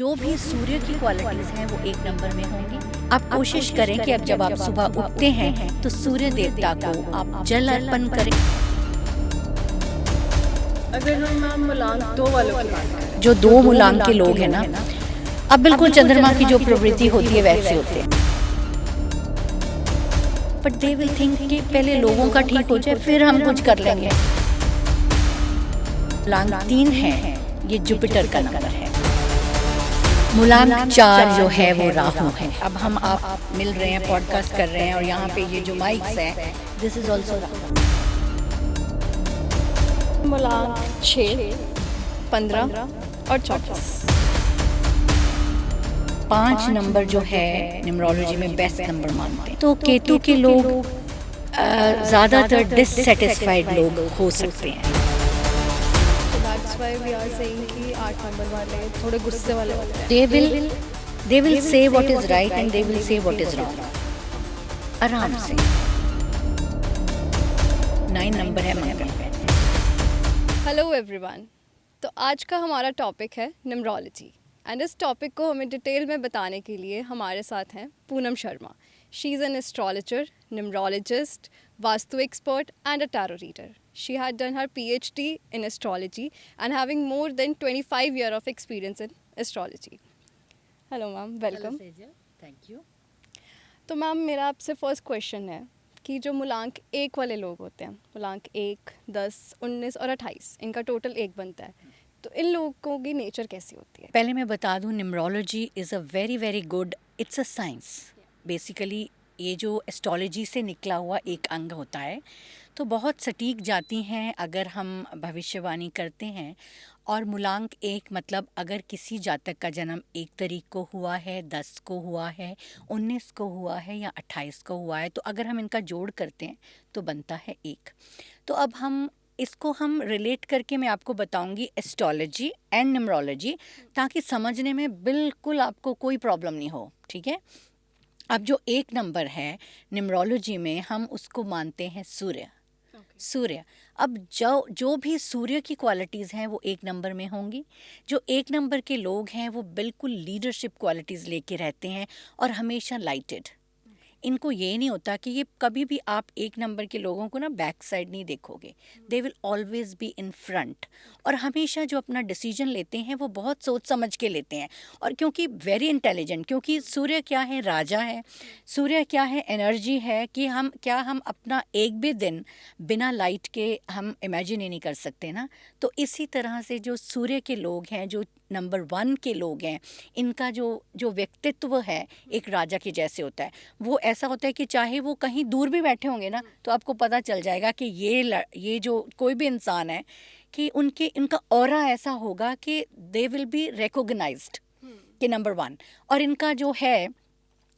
जो भी सूर्य की क्वालिटीज हैं वो एक नंबर में होंगी। आप कोशिश करें कि अब जब आप सुबह उठते हैं तो सूर्य देवता को आप जल अर्पण करें। अगर हम मूलांक 2 वालों की बात करें, जो दो मूलांक के लोग हैं ना, अब बिल्कुल चंद्रमा की जो प्रवृत्ति होती है वैसे होते हैं, बट दे विल थिंक कि पहले लोगों का ठीक हो जाए फिर हम कुछ कर लेंगे। मूलांक 3 है, ये जुपिटर का नंबर है। मूलांक 4 जो है वो राहु है। अब हम आप मिल रहे हैं, पॉडकास्ट कर रहे हैं, और यहाँ पे ये जो माइक्स है, दिस इज ऑल्सो राहु। मूलांक 6, 15 और 24। 5 नंबर जो है न्यूमरोलॉजी में बेस्ट नंबर मानते हैं। तो केतु के लोग ज़्यादातर डिससेटिस्फाइड लोग हो सकते हैं। That's why we are saying कि 8 नंबर वाले थोड़े गुस्से वाले होते हैं। They will say what is right and they will say what is wrong, आराम से। 9 नंबर है मंगल। हेलो एवरीवन, तो आज का हमारा टॉपिक है न्यूमरोलॉजी, एंड इस टॉपिक को हमें डिटेल में बताने के लिए हमारे साथ हैं Poonam Sharma. She is an astrologer, numerologist, vastu expert and a tarot reader. She had done her PhD in astrology and having more than 25 years of experience in astrology. Hello ma'am, welcome. Thank you. तो ma'am मेरा आपसे first question है कि जो मूलांक 1 वाले लोग होते हैं, मूलांक 1, 10, 19 और 28, इनका टोटल 1 बनता है, तो इन लोगों की नेचर कैसी होती है? पहले मैं बता दूं, numerology is a very very good, it's a science. Basically ये जो एस्ट्रोलॉजी से निकला हुआ एक अंग होता है, तो बहुत सटीक जाती हैं अगर हम भविष्यवाणी करते हैं। और मूलांक 1 मतलब अगर किसी जातक का जन्म 1 तारीख को हुआ है, 10 को हुआ है, 19 को हुआ है या 28 को हुआ है, तो अगर हम इनका जोड़ करते हैं तो बनता है 1। तो अब हम इसको हम रिलेट करके मैं आपको बताऊंगी एस्ट्रोलॉजी एंड न्यूमरोलॉजी, ताकि समझने में बिल्कुल आपको कोई प्रॉब्लम नहीं हो, ठीक है। अब जो 1 नंबर है न्यूमरोलॉजी में, हम उसको मानते हैं सूर्य। सूर्य, अब जो भी सूर्य की क्वालिटीज़ हैं वो 1 नंबर में होंगी। जो 1 नंबर के लोग हैं वो बिल्कुल लीडरशिप क्वालिटीज़ लेके रहते हैं और हमेशा लाइटेड। इनको ये नहीं होता कि ये कभी भी, आप 1 नंबर के लोगों को ना बैक साइड नहीं देखोगे, they will always be in front. और हमेशा जो अपना डिसीजन लेते हैं वो बहुत सोच समझ के लेते हैं, और क्योंकि वेरी इंटेलिजेंट, क्योंकि सूर्य क्या है, राजा है। सूर्य क्या है, एनर्जी है कि हम अपना एक भी दिन बिना लाइट के हम इमेजिन ही नहीं कर सकते ना। तो इसी तरह से जो सूर्य के लोग हैं, जो नंबर 1 के लोग हैं, इनका जो व्यक्तित्व है एक राजा के जैसे होता है। वो ऐसा होता है कि चाहे वो कहीं दूर भी बैठे होंगे ना, तो आपको पता चल जाएगा कि ये जो कोई भी इंसान है, कि इनका ऑरा ऐसा होगा कि दे विल बी रिकॉग्नाइज्ड कि नंबर 1। और इनका जो है,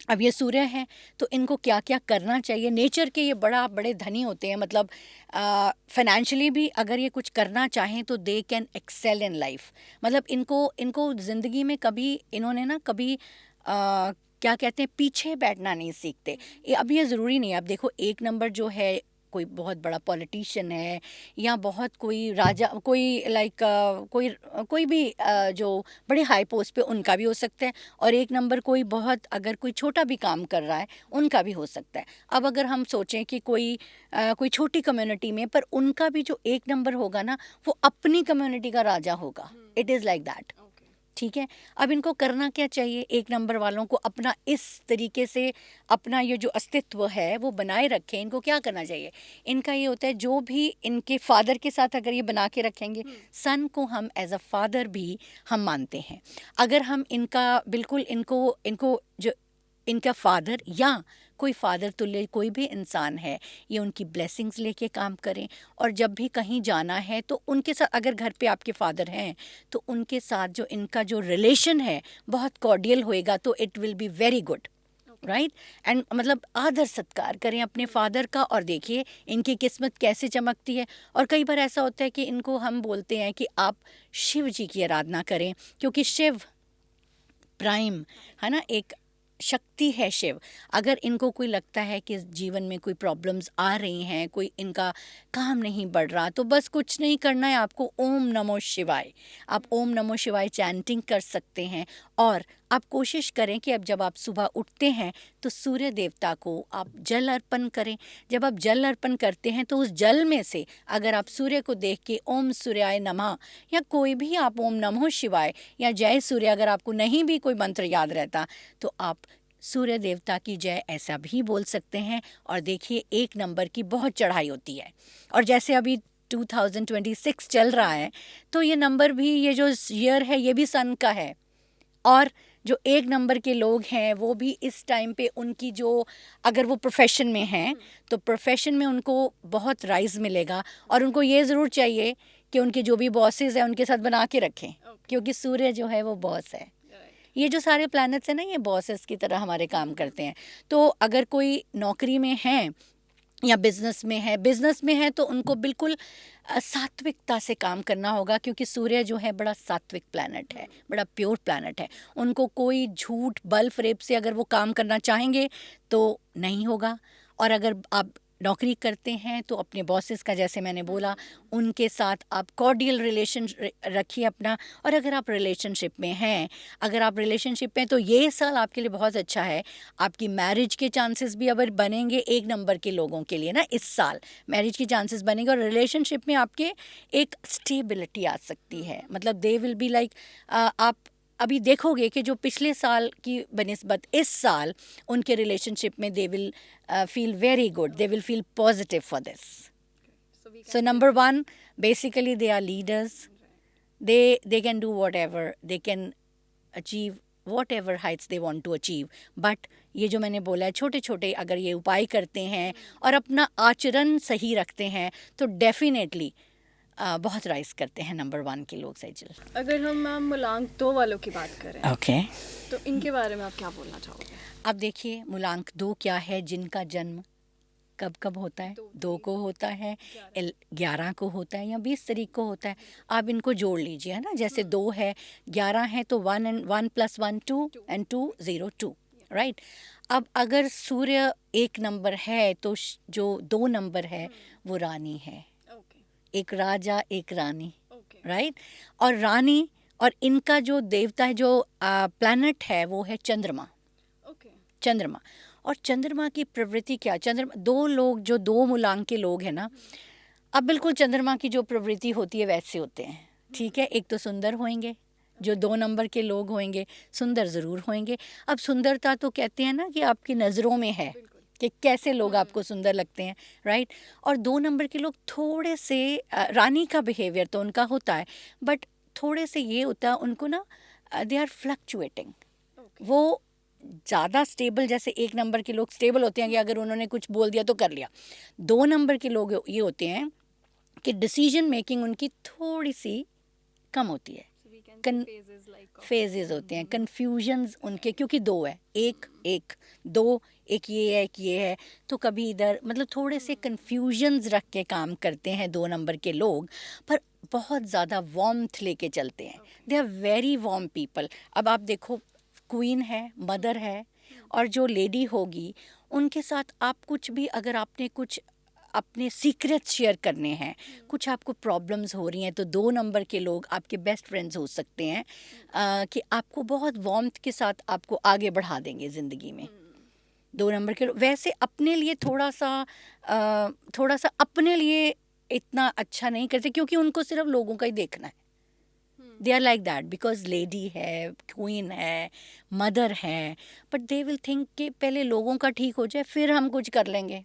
अब ये सूर्य है तो इनको क्या क्या करना चाहिए, नेचर के ये बड़े धनी होते हैं, मतलब फाइनेंशियली भी अगर ये कुछ करना चाहें तो they can excel in life. मतलब इनको ज़िंदगी में कभी इन्होंने ना कभी क्या कहते हैं, पीछे बैठना नहीं सीखते। अब ये ज़रूरी नहीं है। अब देखो 1 नंबर जो है, कोई बहुत बड़ा पॉलिटिशियन है या बहुत कोई राजा, कोई लाइक कोई भी जो बड़े हाई पोस्ट पे, उनका भी हो सकता है। और 1 नंबर कोई बहुत, अगर कोई छोटा भी काम कर रहा है, उनका भी हो सकता है। अब अगर हम सोचें कि कोई छोटी कम्युनिटी में, पर उनका भी जो 1 नंबर होगा ना, वो अपनी कम्युनिटी का राजा होगा। इट इज़ लाइक दैट, ठीक है। अब इनको करना क्या चाहिए, 1 नंबर वालों को अपना इस तरीके से अपना ये जो अस्तित्व है वो बनाए रखें। इनको क्या करना चाहिए, इनका ये होता है, जो भी इनके फादर के साथ अगर ये बना के रखेंगे, सन को हम एज अ फादर भी हम मानते हैं। अगर हम इनका बिल्कुल इनको जो इनका फादर या कोई फादर तुल्य कोई भी इंसान है, ये उनकी ब्लेसिंग्स लेके काम करें। और जब भी कहीं जाना है तो उनके साथ, अगर घर पे आपके फादर हैं तो उनके साथ जो इनका जो रिलेशन है बहुत कॉर्डियल होएगा, तो it will be very good, right. And मतलब आदर सत्कार करें अपने फादर का, और देखिए इनकी किस्मत कैसे चमकती है। और कई बार ऐसा होता है कि इनको हम बोलते हैं कि आप शिव जी की आराधना करें, क्योंकि शिव प्राइम है ना, एक शक्ति है शिव। अगर इनको कोई लगता है कि जीवन में कोई प्रॉब्लम्स आ रही हैं, कोई इनका काम नहीं बढ़ रहा, तो बस कुछ नहीं करना है आपको, ओम नमो शिवाय। आप ओम नमो शिवाय चैंटिंग कर सकते हैं। और आप कोशिश करें कि अब जब आप सुबह उठते हैं तो सूर्य देवता को आप जल अर्पण करें। जब आप जल अर्पण करते हैं तो उस जल में से अगर आप सूर्य को देख के ओम सूर्याय नमः या कोई भी आप ओम नमो शिवाय या जय सूर्य, अगर आपको नहीं भी कोई मंत्र याद रहता तो आप सूर्य देवता की जय ऐसा भी बोल सकते हैं। और देखिए 1 नंबर की बहुत चढ़ाई होती है। और जैसे अभी 2026 चल रहा है तो ये नंबर भी, ये जो ईयर है ये भी सन का है। और जो 1 नंबर के लोग हैं वो भी इस टाइम पे उनकी जो, अगर वो प्रोफेशन में हैं तो प्रोफेशन में उनको बहुत राइज मिलेगा। और उनको ये ज़रूर चाहिए कि उनके जो भी बॉसेस हैं उनके साथ बना के रखें, क्योंकि सूर्य जो है वो बॉस है। ये जो सारे प्लैनेट्स हैं ना, ये बॉसेस की तरह हमारे काम करते हैं। तो अगर कोई नौकरी में है या बिजनेस में है तो उनको बिल्कुल सात्विकता से काम करना होगा, क्योंकि सूर्य जो है बड़ा सात्विक प्लैनेट है, बड़ा प्योर प्लैनेट है। उनको कोई झूठ बल फरेब से अगर वो काम करना चाहेंगे तो नहीं होगा। और अगर आप नौकरी करते हैं तो अपने बॉसेस का, जैसे मैंने बोला, उनके साथ आप कॉर्डियल रिलेशन रखिए अपना। और अगर आप रिलेशनशिप में हैं, तो ये साल आपके लिए बहुत अच्छा है। आपकी मैरिज के चांसेस भी अगर बनेंगे 1 नंबर के लोगों के लिए ना, इस साल मैरिज के चांसेस बनेंगे। और रिलेशनशिप में आपके एक स्टेबिलिटी आ सकती है, मतलब दे विल बी लाइक, आप अभी देखोगे कि जो पिछले साल की बनिस्बत इस साल उनके रिलेशनशिप में they will feel very good, they will feel positive for this. So number 1, basically they are leaders. They can do whatever, they can achieve whatever heights they want to achieve. But ये जो मैंने बोला है, छोटे छोटे अगर ये उपाय करते हैं और अपना आचरण सही रखते हैं तो डेफिनेटली बहुत राइज करते हैं नंबर 1 के लोग। सैजल, अगर हम मैम मूलांक 2 वालों की बात करें, ओके, तो इनके बारे में आप क्या बोलना चाहोगे? अब देखिए मूलांक 2 क्या है, जिनका जन्म कब कब होता है, 2 को होता है, 11 को होता है या 20 तारीख को होता है। आप इनको जोड़ लीजिए, है ना, जैसे 2 है, 11 है तो 1 and 1 + 1 2 and 2 0 2, राइट। अब अगर सूर्य 1 नंबर है तो जो 2 नंबर है वो रानी है, एक राजा एक रानी, राइट। और रानी, और इनका जो देवता है, जो प्लैनेट है वो है चंद्रमा। चंद्रमा, और चंद्रमा की प्रवृत्ति क्या, चंद्रमा 2 लोग जो 2 मूलांक के लोग हैं ना, अब बिल्कुल चंद्रमा की जो प्रवृत्ति होती है वैसे होते हैं, ठीक है। एक तो सुंदर होंगे, जो 2 नंबर के लोग होंगे सुंदर ज़रूर होंगे। अब सुंदरता तो कहते हैं ना कि आपकी नज़रों में है कि कैसे लोग आपको सुंदर लगते हैं, राइट। और 2 नंबर के लोग थोड़े से, रानी का बिहेवियर तो उनका होता है, बट थोड़े से ये होता है उनको ना, दे आर फ्लक्चुएटिंग। वो ज़्यादा स्टेबल, जैसे 1 नंबर के लोग स्टेबल होते हैं कि अगर उन्होंने कुछ बोल दिया तो कर लिया। 2 नंबर के लोग ये होते हैं कि डिसीजन मेकिंग उनकी थोड़ी सी कम होती है, फेजेस होते हैं, कन्फ्यूजन्स उनके, क्योंकि 2 है, एक एक 2, एक ये है, एक ये है, तो कभी इधर, मतलब थोड़े से कन्फ्यूजन्स रख के काम करते हैं 2 नंबर के लोग, पर बहुत ज़्यादा वार्मथ लेके चलते हैं। They are very warm people. अब आप देखो, क्वीन है, मदर है, और जो लेडी होगी उनके साथ आप कुछ भी, अगर आपने कुछ अपने सीक्रेट्स शेयर करने हैं, कुछ आपको प्रॉब्लम्स हो रही हैं, तो 2 नंबर के लोग आपके बेस्ट फ्रेंड्स हो सकते हैं, कि आपको बहुत वार्मथ के साथ आपको आगे बढ़ा देंगे ज़िंदगी में। 2 नंबर के लोग वैसे अपने लिए थोड़ा सा अपने लिए इतना अच्छा नहीं करते, क्योंकि उनको सिर्फ लोगों का ही देखना है। They are like that because lady है, क्वीन है, मदर है, बट दे विल थिंक कि पहले लोगों का ठीक हो जाए फिर हम कुछ कर लेंगे।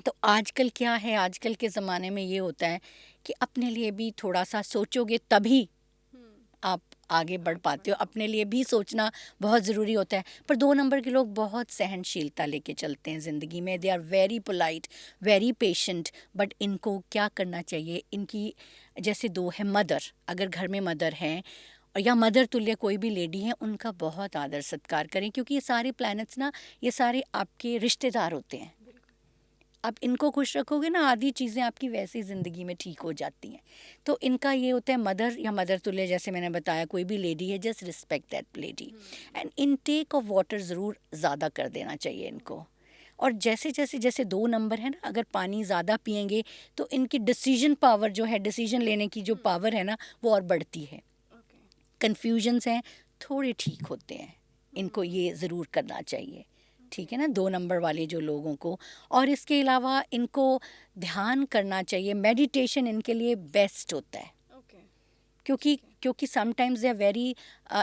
तो आजकल क्या है, आजकल के ज़माने में ये होता है कि अपने लिए भी थोड़ा सा सोचोगे तभी आप आगे बढ़ पाते हो, अपने लिए भी सोचना बहुत ज़रूरी होता है। पर 2 नंबर के लोग बहुत सहनशीलता लेके चलते हैं ज़िंदगी में, they are very polite, very patient. But इनको क्या करना चाहिए, इनकी जैसे 2 है मदर, अगर घर में मदर हैं या मदर तुल्य कोई भी लेडी है, उनका बहुत आदर सत्कार करें, क्योंकि ये सारे प्लैनेट्स ना, ये सारे आपके रिश्तेदार होते हैं। आप इनको खुश रखोगे ना, आधी चीज़ें आपकी वैसी ज़िंदगी में ठीक हो जाती हैं। तो इनका ये होता है मदर या मदर तुल्य, जैसे मैंने बताया कोई भी लेडी है, just respect that lady. And intake of water ज़रूर ज़्यादा कर देना चाहिए इनको। और जैसे जैसे जैसे 2 नंबर है ना, अगर पानी ज़्यादा पिएंगे तो इनकी डिसीजन पावर जो है, डिसीजन लेने की जो पावर है ना, वो और बढ़ती है। कन्फ्यूजन्स हैं थोड़े ठीक होते हैं, इनको ये ज़रूर करना चाहिए, ठीक है ना, 2 नंबर वाले जो लोगों को। और इसके अलावा इनको ध्यान करना चाहिए, मेडिटेशन इनके लिए बेस्ट होता है। क्योंकि sometimes they are very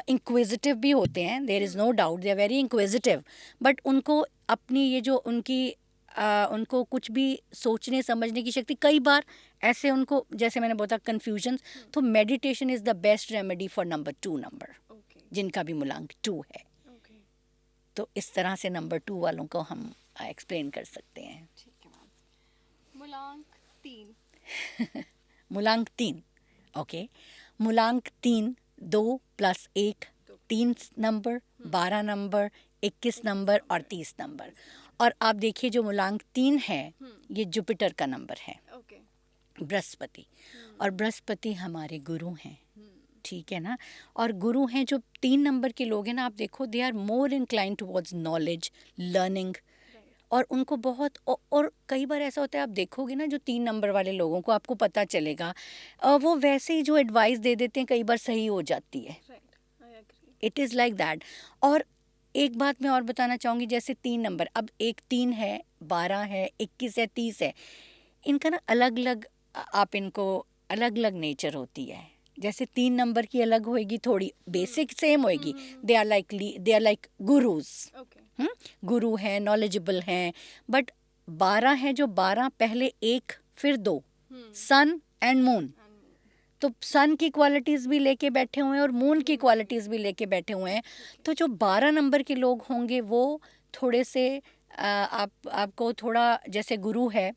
inquisitive भी होते हैं, there is no doubt they are very inquisitive, but उनको अपनी ये जो उनको कुछ भी सोचने समझने की शक्ति, कई बार ऐसे उनको, जैसे मैंने बोला कन्फ्यूजन, तो meditation is the best remedy for number 2 number, जिनका भी मूलांक 2 है। तो इस तरह से नंबर 2 वालों को हम एक्सप्लेन कर सकते हैं। ठीक है मैम। मूलांक 3। मूलांक 3, ओके। मूलांक 3, 2 + 1, 3 नंबर, 12 नंबर, 21 नंबर और 30 नंबर। और आप देखिए जो मूलांक 3 है, ये जुपिटर का नंबर है, बृहस्पति। और बृहस्पति हमारे गुरु हैं, ठीक है ना। और गुरु हैं जो 3 नंबर के लोग हैं ना, आप देखो they are more incline towards knowledge, learning. और उनको बहुत और कई बार ऐसा होता है, आप देखोगे ना जो 3 नंबर वाले लोगों को, आपको पता चलेगा वो वैसे ही जो एडवाइस दे देते हैं कई बार सही हो जाती है। It is like that. और एक बात मैं और बताना चाहूँगी, जैसे 3 नंबर, अब एक 3 है, 12 है, 21 है, 30 है, इनका ना अलग अलग, आप इनको अलग अलग नेचर होती है। जैसे 3 नंबर की अलग होएगी, थोड़ी बेसिक सेम होएगी, दे आर लाइक गुरुज, गुरु हैं, नॉलेजेबल हैं। बट 12 है जो 12 पहले 1 फिर 2, सन एंड मून, तो सन की क्वालिटीज़ भी लेके बैठे हुए हैं और मून की क्वालिटीज़ भी लेके बैठे हुए हैं। तो जो 12 नंबर के लोग होंगे वो थोड़े से आपको थोड़ा, जैसे गुरु है,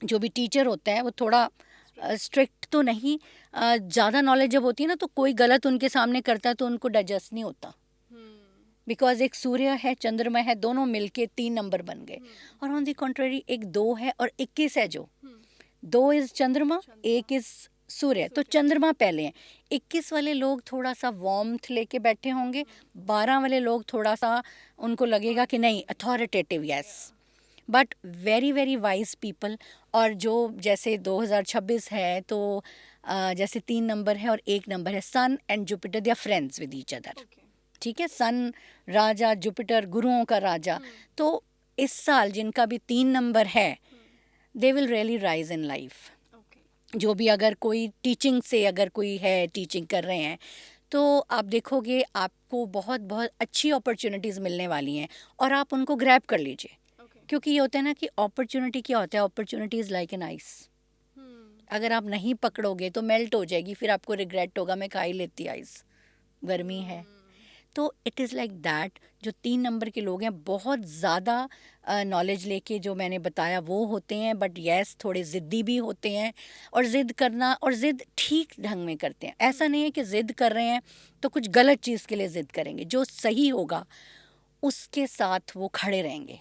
जो भी टीचर होता है, वो थोड़ा स्ट्रिक्ट तो नहीं, ज़्यादा नॉलेज जब होती है ना, तो कोई गलत उनके सामने करता है तो उनको डाइजेस्ट नहीं होता, बिकॉज एक सूर्य है, चंद्रमा है, दोनों मिलके 3 नंबर बन गए। और ऑन द कॉन्ट्रेरी एक 2 है और 21 है, जो 2 इज़ चंद्रमा, 1 इज़ सूर्य, तो चंद्रमा पहले हैं। 21 वाले लोग थोड़ा सा वार्मथ लेके बैठे होंगे, 12 वाले लोग थोड़ा सा उनको लगेगा कि नहीं authoritative, yes, but very very wise people. और जो जैसे 2026 है, तो जैसे 3 नंबर है और 1 नंबर है, Sun and Jupiter they are friends with each other, ठीक है। सन राजा, जुपिटर गुरुओं का राजा। तो इस साल जिनका भी 3 नंबर है, they will really rise in life. जो भी अगर कोई टीचिंग से, अगर कोई है टीचिंग कर रहे हैं, तो आप देखोगे आपको बहुत बहुत अच्छी अपॉर्चुनिटीज़ मिलने वाली हैं, और आप उनको ग्रैब कर लीजिए। क्योंकि ये होता है ना कि अपॉर्चुनिटी क्या होता है, opportunity is like an ice, अगर आप नहीं पकड़ोगे तो मेल्ट हो जाएगी, फिर आपको रिग्रेट होगा मैं खा ही लेती आइस, गर्मी है। तो इट इज़ लाइक दैट। जो 3 नंबर के लोग हैं बहुत ज़्यादा नॉलेज लेके, जो मैंने बताया, वो होते हैं, बट यस थोड़े ज़िद्दी भी होते हैं। और ज़िद करना, और ज़िद ठीक ढंग में करते हैं, ऐसा नहीं है कि ज़िद कर रहे हैं तो कुछ गलत चीज़ के लिए ज़िद करेंगे, जो सही होगा उसके साथ वो खड़े रहेंगे,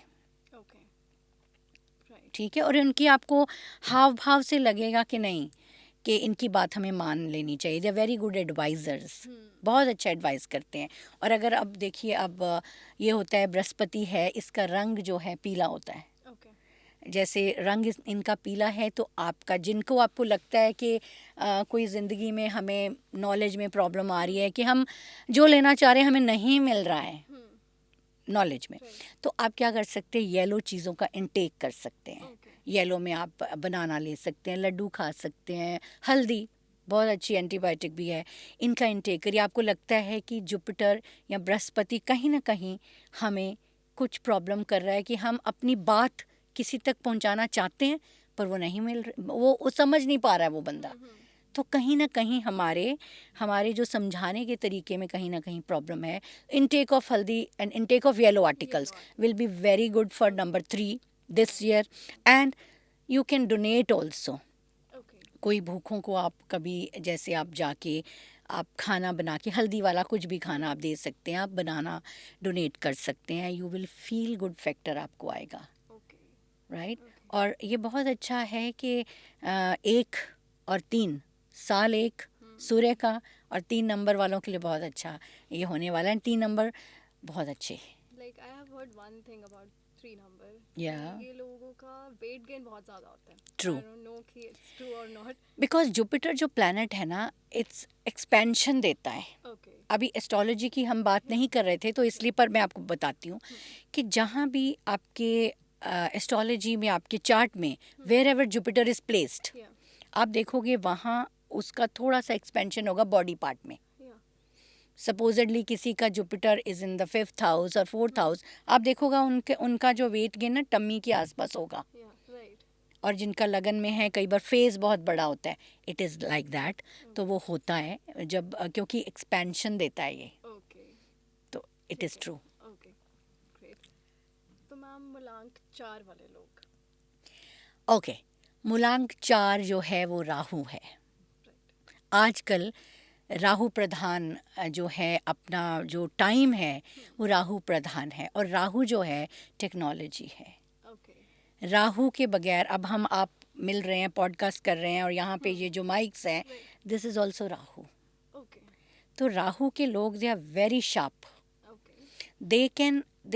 ठीक है। और इनकी आपको हाव भाव से लगेगा कि नहीं, कि इनकी बात हमें मान लेनी चाहिए। They are very good advisers, बहुत अच्छा एडवाइस करते हैं। और अगर अब देखिए, अब ये होता है बृहस्पति है, इसका रंग जो है पीला होता है। जैसे रंग इनका पीला है, तो आपका, जिनको आपको लगता है कि कोई ज़िंदगी में हमें नॉलेज में प्रॉब्लम आ रही है, कि हम जो लेना चाह रहे हैं हमें नहीं मिल रहा है नॉलेज में, तो आप क्या कर सकते हैं, येलो चीज़ों का इनटेक कर सकते हैं। येलो में आप बनाना ले सकते हैं, लड्डू खा सकते हैं, हल्दी बहुत अच्छी एंटीबायोटिक भी है, इनका इनटेक करिए। आपको लगता है कि जुपिटर या बृहस्पति कहीं ना कहीं हमें कुछ प्रॉब्लम कर रहा है, कि हम अपनी बात किसी तक पहुंचाना चाहते हैं पर वो नहीं मिल रहा, वो समझ नहीं पा रहा है वो बंदा, तो कहीं ना कहीं हमारे जो समझाने के तरीके में कहीं ना कहीं प्रॉब्लम है। इनटेक ऑफ हल्दी and intake of yellow articles will be very good for number 3 this year. And you can donate also. कोई भूखों को आप कभी, जैसे आप जाके आप खाना बना के, हल्दी वाला कुछ भी खाना आप दे सकते हैं, आप बनाना डोनेट कर सकते हैं, you will feel good factor आपको आएगा, राइट। और ये बहुत अच्छा है कि 1 और 3 साल, एक सूर्य का, और 3 नंबर वालों के लिए बहुत अच्छा ये होने वाला है। 3 नंबर बहुत अच्छे। Like I have heard one thing about 3 number, या ये लोगों का वेट गेन बहुत ज़्यादा होता है। ट्रू, आई डोंट नो कि इट्स ट्रू और नॉट। बिकॉज जुपिटर जो प्लैनेट है ना, इट्स एक्सपेंशन देता है। ओके। अभी एस्ट्रोलॉजी की हम बात नहीं कर रहे थे, तो इसलिए पर मैं आपको बताती हूँ कि जहाँ भी आपके एस्ट्रोलॉजी में, आपके चार्ट में, wherever Jupiter is placed, या आप देखोगे वहाँ उसका थोड़ा सा एक्सपेंशन होगा बॉडी पार्ट में। या सपोजडली किसी का Jupiter is in the 5th house और 4th हाउस, आप देखोगा उनका जो वेट गेन ना टम्मी के आसपास होगा। या राइट। और जिनका लगन में है, कई बार फेस बहुत बड़ा होता है, इट इज़ लाइक दैट। तो वो होता है जब क्योंकि एक्सपेंशन देता है ये, ओके। तो it is true. Okay great. तो मैम मूलांक 4 वाले लोग। ओके, मूलांक 4 जो है वो राहु है। राइट। आजकल राहु प्रधान जो है, अपना जो टाइम है वो राहु प्रधान है, और राहु जो है टेक्नोलॉजी है। ओके। राहु के बगैर, अब हम आप मिल रहे हैं, पॉडकास्ट कर रहे हैं, और यहाँ पे ये जो माइक्स हैं, राइट। This is also Rahu. Okay. तो राहु के लोग they are very sharp, okay. They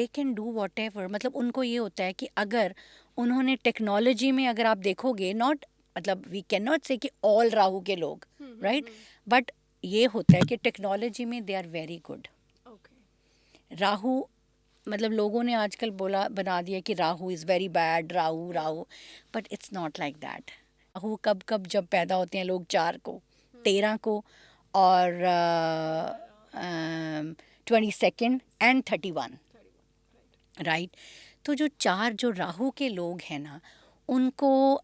can do whatever. मतलब उनको ये होता है कि अगर उन्होंने टेक्नोलॉजी में, अगर आप देखोगे, नॉट मतलब वी कैन नॉट से कि ऑल राहु के लोग, राइट, बट ये होता है कि टेक्नोलॉजी में they are very good. Okay. Rahu मतलब लोगों ने आजकल बोला, बना दिया कि Rahu is very bad, Rahu Rahu, but it's not like that. Rahu कब कब जब पैदा होते हैं लोग, 4 को, 13 को, और 22 एंड 31, 31 राइट। राइट। तो जो 4 जो राहु के लोग हैं ना, उनको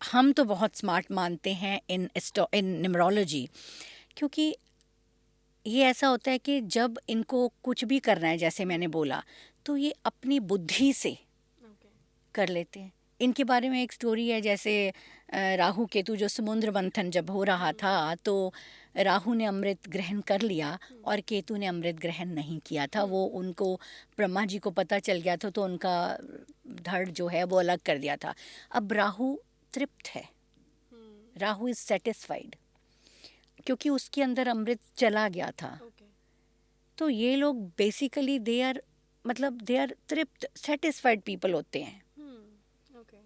हम तो बहुत स्मार्ट मानते हैं इन न्यूमरोलॉजी, क्योंकि ये ऐसा होता है कि जब इनको कुछ भी करना है, जैसे मैंने बोला, तो ये अपनी बुद्धि से ओके। कर लेते हैं। इनके बारे में एक स्टोरी है, जैसे राहु केतु जो समुद्र मंथन जब हो रहा था, तो राहु ने अमृत ग्रहण कर लिया और केतु ने अमृत ग्रहण नहीं किया था। वो उनको ब्रह्मा जी को पता चल गया था, तो उनका धड़ जो है वो अलग कर दिया था। अब राहु तृप्त है, राहु इज़ सेटिस्फाइड, क्योंकि उसके अंदर अमृत चला गया था। ओके। तो ये लोग बेसिकली दे आर, मतलब दे आर तृप्त, सेटिस्फाइड पीपल होते हैं। ओके।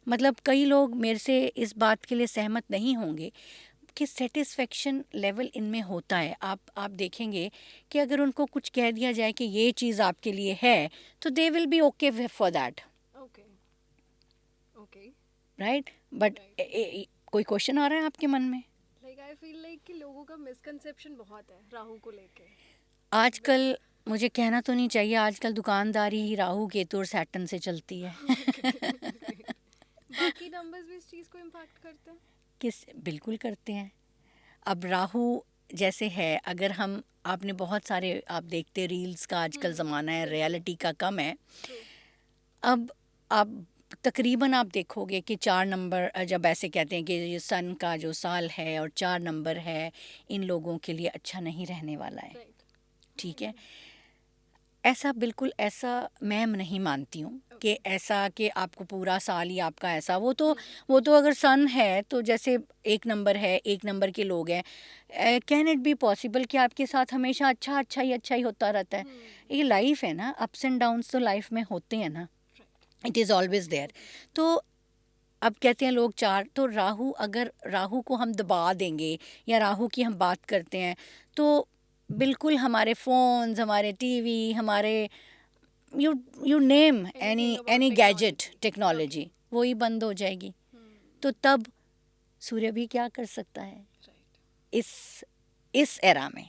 मतलब कई लोग मेरे से इस बात के लिए सहमत नहीं होंगे कि सेटिस्फेक्शन लेवल इनमें होता है। आप देखेंगे कि अगर उनको कुछ कह दिया जाए कि ये चीज़ आपके लिए है, तो they will B okay for that, okay. Okay. Right. But कोई क्वेश्चन आ रहा है आपके मन में? लाइक आई फील लाइक कि लोगों का मिसकंसेप्शन बहुत है राहु को लेके। आजकल मुझे कहना तो नहीं चाहिए, आजकल दुकानदारी ही राहु केतु और सैटर्न से चलती है। बाकी नंबर्स भी इस चीज़ को इम्पैक्ट करते हैं। बिल्कुल करते हैं। अब राहु जैसे है, अगर हम, आपने बहुत सारे, आप देखते रील्स का आजकल ज़माना है, रियलिटी का कम है। अब आप तकरीबन आप देखोगे कि 4 नंबर, जब ऐसे कहते हैं कि ये सन का जो साल है और 4 नंबर है, इन लोगों के लिए अच्छा नहीं रहने वाला है, राइट। ठीक है। ऐसा बिल्कुल, ऐसा मैं नहीं मानती हूँ कि ऐसा कि आपको पूरा साल ही आपका ऐसा, वो तो अगर सन है, तो जैसे 1 नंबर है, 1 नंबर के लोग हैं, कैन इट बी पॉसिबल कि आपके साथ हमेशा अच्छा ही होता रहता है? ये लाइफ है ना, अप्स एंड डाउन्स तो लाइफ में होते हैं ना, इट इज़ ऑलवेज देयर। तो अब कहते हैं लोग 4, तो राहु, अगर राहु को हम दबा देंगे या राहु की हम बात करते हैं, तो बिल्कुल हमारे फ़ोन्स, हमारे टीवी, हमारे you you name any gadget, technology, वो ही बंद हो जाएगी। तो तब सूर्य भी क्या कर सकता है इस एरा में,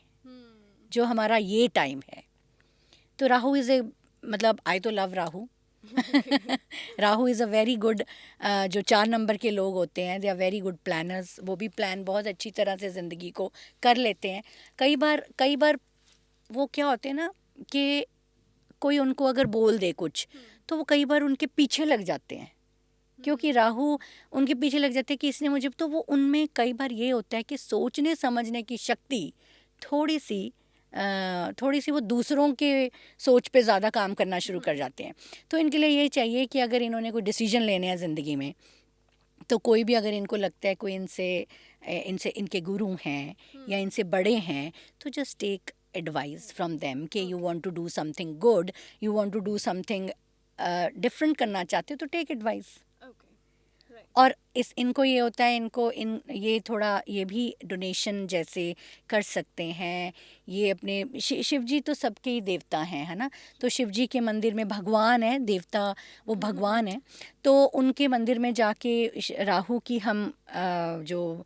जो हमारा ये टाइम है? तो राहु इज़ ए, मतलब आई तो love Rahu. Rahu is a very good, जो 4 नंबर के लोग होते हैं, they are very good planners. वो भी प्लान बहुत अच्छी तरह से ज़िंदगी को कर लेते हैं। कई बार वो क्या होते हैं ना, कि कोई उनको अगर बोल दे कुछ, तो वो कई बार उनके पीछे लग जाते हैं, क्योंकि राहु उनके पीछे लग जाते हैं कि इसने मुझे, तो वो उनमें कई बार ये होता है कि सोचने समझने की शक्ति थोड़ी सी थोड़ी सी वो दूसरों के सोच पे ज़्यादा काम करना शुरू कर जाते हैं। तो इनके लिए ये चाहिए कि अगर इन्होंने कोई डिसीजन लेने हैं ज़िंदगी में, तो कोई भी अगर इनको लगता है कोई इनसे इनसे इनके गुरु हैं या इनसे बड़े हैं, तो just take advice from them कि you want to do something good, you want to do something different करना चाहते हो, तो टेक एडवाइस। और इस इनको ये होता है, इनको इन ये थोड़ा ये भी डोनेशन जैसे कर सकते हैं। ये अपने शिव जी तो सबके ही देवता हैं, है ना। तो शिव जी के मंदिर में भगवान है, देवता वो भगवान है, तो उनके मंदिर में जाके राहु की हम जो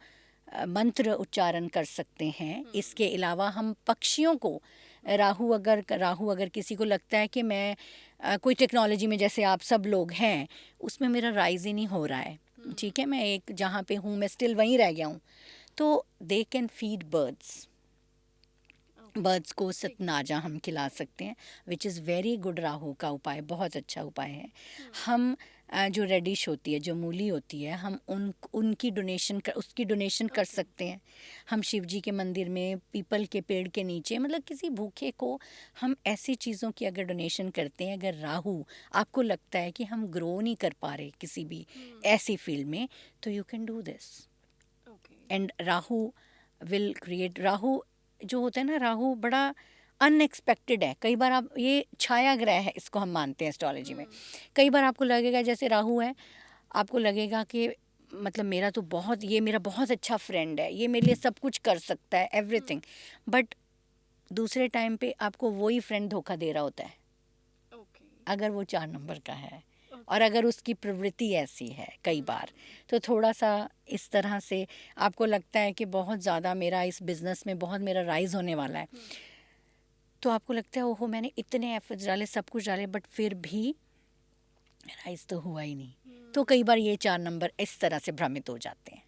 मंत्र उच्चारण कर सकते हैं। इसके अलावा हम पक्षियों को राहु अगर किसी को लगता है कि मैं कोई टेक्नोलॉजी में जैसे आप सब लोग हैं, उसमें मेरा राइज ही नहीं हो रहा है, ठीक है, मैं एक जहाँ पे हूँ मैं स्टिल वहीं रह गया हूँ, तो दे कैन फीड बर्ड्स को सतनाजा हम खिला सकते हैं, which is very good. Rahu का उपाय बहुत अच्छा उपाय है। हम जो रेडिश होती है, जो मूली होती है, हम उसकी डोनेशन कर सकते हैं। हम शिव जी के मंदिर में पीपल के पेड़ के नीचे, मतलब किसी भूखे को हम ऐसी चीज़ों की अगर डोनेशन करते हैं, अगर राहु आपको लगता है कि हम ग्रो नहीं कर पा रहे किसी भी ऐसी फील्ड में, तो you can do this and Rahu will create. Rahu जो होता है ना, राहु बड़ा अनएक्सपेक्टेड है। कई बार आप ये छाया ग्रह है, इसको हम मानते हैं एस्ट्रोलॉजी में। कई बार आपको लगेगा जैसे राहु है, आपको लगेगा कि मतलब ये मेरा बहुत अच्छा फ्रेंड है, ये मेरे लिए सब कुछ कर सकता है, एवरीथिंग, बट दूसरे टाइम पे आपको वही फ्रेंड धोखा दे रहा होता है, अगर वो 4 नंबर का है और अगर उसकी प्रवृत्ति ऐसी है कई बार, तो थोड़ा सा इस तरह से आपको लगता है कि बहुत ज़्यादा मेरा इस बिज़नेस में बहुत मेरा राइज होने वाला है, तो आपको लगता है ओहो मैंने इतने एफर्ट्स डाले, सब कुछ डाले, बट फिर भी राइज तो हुआ ही नहीं। तो कई बार ये 4 नंबर इस तरह से भ्रमित हो जाते हैं।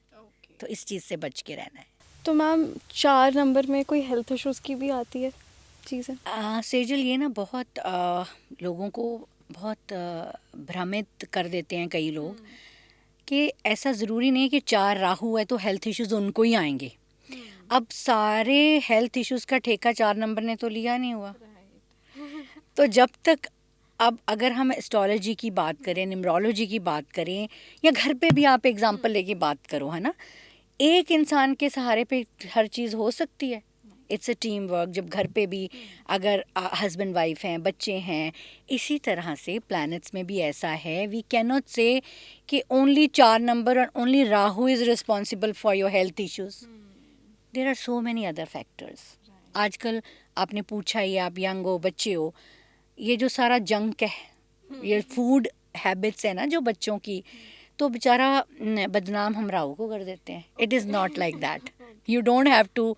तो इस चीज़ से बच के रहना है। तो मैम 4 नंबर में कोई हेल्थ इश्यूज़ की भी आती है चीज़ें? सेजल, ये ना बहुत लोगों को बहुत भ्रमित कर देते हैं कई लोग कि ऐसा ज़रूरी नहीं कि 4 राहु है तो हेल्थ इश्यूज़ उनको ही आएंगे। अब सारे हेल्थ इश्यूज़ का ठेका 4 नंबर ने तो लिया नहीं हुआ। तो जब तक, अब अगर हम एस्ट्रोलॉजी की बात करें, न्यूमरोलॉजी की बात करें, या घर पे भी आप एग्जांपल लेके बात करो, है ना, एक इंसान के सहारे पे हर चीज़ हो सकती है। It's a team work. जब घर पे भी अगर हस्बैंड वाइफ हैं, बच्चे हैं, इसी तरह से प्लैनेट्स में भी ऐसा है। वी कैन नॉट से कि ओनली 4 नंबर और only Rahu is responsible for your health issues. There are so many other factors. आजकल आपने पूछा ही, आप यंग हो, बच्चे हो, ये जो सारा जंक है, ये फूड हैबिट्स है ना जो बच्चों की, तो बेचारा बदनाम हम राहु को कर देते हैं। It is not like that. You don't have to,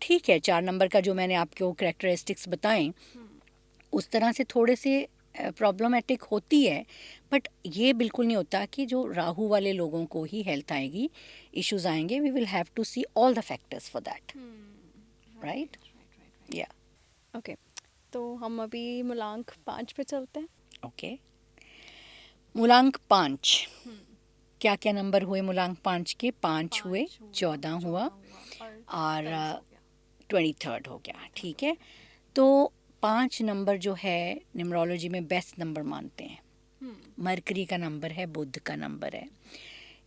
ठीक है 4 नंबर का जो मैंने आपको कैरेक्टरिस्टिक्स बताएं, उस तरह से थोड़े से प्रॉब्लमेटिक होती है, बट ये बिल्कुल नहीं होता कि जो राहु वाले लोगों को ही हेल्थ आएगी, इश्यूज आएंगे। We will have to see all the factors for that, right? या ओके, तो हम अभी मूलांक 5 पे चलते हैं। ओके, मूलांक 5, क्या क्या नंबर हुए मूलांक 5 के? 5 हुए, 14 हुआ और 23 हो गया, ठीक है। तो 5 नंबर जो है न्यूमरोलॉजी में बेस्ट नंबर मानते हैं। मरकरी का नंबर है, बुध का नंबर है।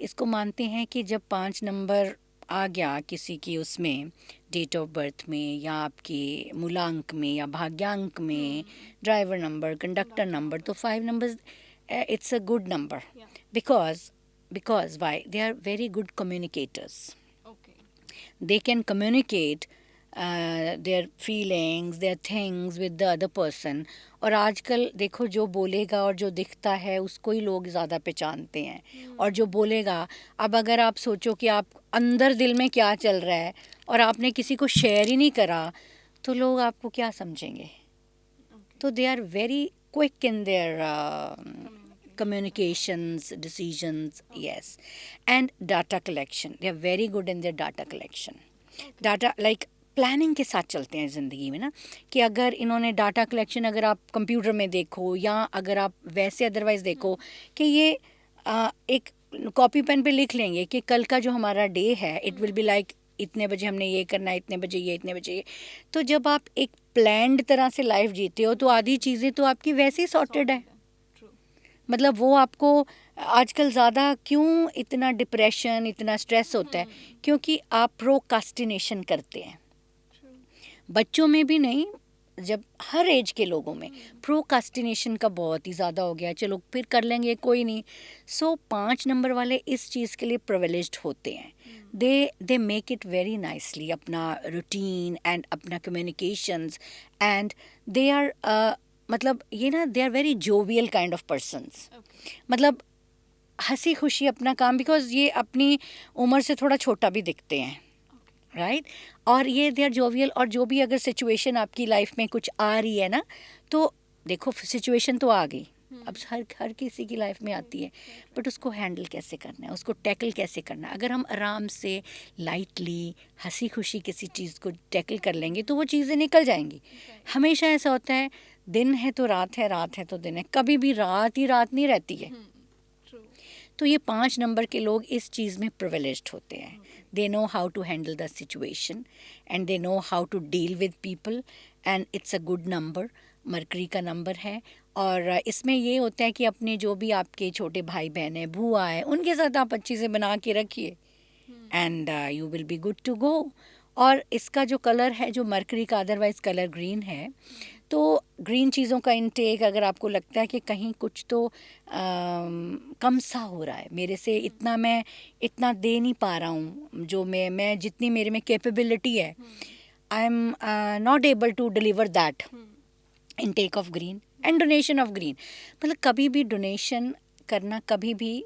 इसको मानते हैं कि जब 5 नंबर आ गया किसी की उसमें डेट ऑफ बर्थ में, या आपके मूलांक में, या भाग्यांक में, ड्राइवर नंबर, कंडक्टर नंबर, तो 5 numbers, it's a good number. Because why? They are very good communicators. They can communicate their feelings, their things with the other person. और आजकल देखो, जो बोलेगा और जो दिखता है उसको ही लोग ज़्यादा पहचानते हैं। और जो बोलेगा, अब अगर आप सोचो कि आप अंदर दिल में क्या चल रहा है और आपने किसी को शेयर ही नहीं करा, तो लोग आपको क्या समझेंगे? तो they are very quick in their communications, decisions, yes. And data collection, they are very good in their data collection. Data like planning के साथ चलते हैं ज़िंदगी में ना, कि अगर इन्होंने डाटा कलेक्शन, अगर आप कंप्यूटर में देखो या अगर आप वैसे अदरवाइज़ देखो, कि ये एक कॉपी पेन पे लिख लेंगे कि कल का जो हमारा डे है, इट विल बी लाइक इतने बजे हमने ये करना है, इतने बजे ये, इतने बजे ये। तो जब आप एक प्लान्ड तरह से लाइफ जीते हो तो आधी चीज़ें तो आपकी वैसे ही सॉर्टेड है। मतलब वो आपको आजकल ज़्यादा क्यों इतना डिप्रेशन, इतना स्ट्रेस होता है, क्योंकि आप प्रोकास्टिनेशन करते हैं। बच्चों में भी नहीं, जब हर एज के लोगों में प्रोकास्टिनेशन का बहुत ही ज़्यादा हो गया है, चलो फिर कर लेंगे कोई नहीं। सो 5 नंबर वाले इस चीज़ के लिए प्रिविलेज्ड होते हैं। They make it very nicely, अपना रूटीन एंड अपना कम्युनिकेशंस, एंड दे आर मतलब ये ना, they are very jovial kind of persons. मतलब हंसी खुशी अपना काम, बिकॉज ये अपनी उम्र से थोड़ा छोटा भी दिखते हैं, राइट और ये दे आर जोवियल। और जो भी अगर सिचुएशन आपकी लाइफ में कुछ आ रही है ना, तो देखो सिचुएशन तो आ गई, अब हर किसी की लाइफ में आती है, बट उसको हैंडल कैसे करना है, उसको टैकल कैसे करना है। अगर हम आराम से लाइटली हंसी खुशी किसी चीज़ को टैकल कर लेंगे तो वो चीज़ें निकल जाएंगी। हमेशा ऐसा होता है, दिन है तो रात है, रात है तो दिन है, कभी भी रात ही रात नहीं रहती है। तो ये 5 नंबर के लोग इस चीज़ में प्रिविलेज्ड होते हैं। They know how to handle the situation and they know how to deal with people, and it's a good number, Mercury का नंबर है। और इसमें ये होता है कि अपने जो भी आपके छोटे भाई बहन हैं, बुआ है, उनके साथ आप अच्छी से बना के रखिए, and you will be good to go. और इसका जो कलर है, जो मरकरी का अदरवाइज कलर ग्रीन है, तो ग्रीन चीज़ों का इनटेक, अगर आपको लगता है कि कहीं कुछ तो कम सा हो रहा है मेरे से, इतना मैं इतना दे नहीं पा रहा हूँ, जो मैं जितनी मेरे में कैपेबिलिटी है, I am not able to deliver that, intake of green and donation of green. मतलब कभी भी डोनेशन करना, कभी भी